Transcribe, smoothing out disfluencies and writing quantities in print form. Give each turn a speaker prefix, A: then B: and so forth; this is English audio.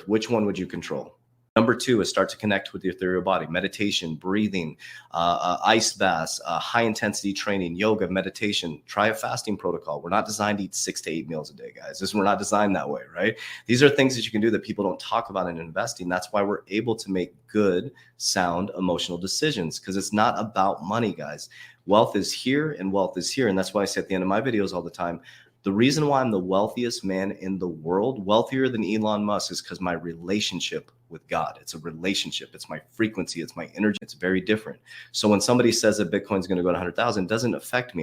A: which one would you control? Number 2 is start to connect with the ethereal body, meditation, breathing, ice baths, high intensity training, yoga, meditation. Try a fasting protocol. We're not designed to eat 6 to 8 meals a day, guys. We're not designed that way, right? These are things that you can do that people don't talk about in investing. That's why we're able to make good, sound, emotional decisions, because it's not about money, guys. Wealth is here and wealth is here. And that's why I say at the end of my videos all the time, the reason why I'm the wealthiest man in the world, wealthier than Elon Musk, is because my relationship with God. It's a relationship. It's my frequency. It's my energy. It's very different. So when somebody says that Bitcoin is going to go to 100,000, it doesn't affect me.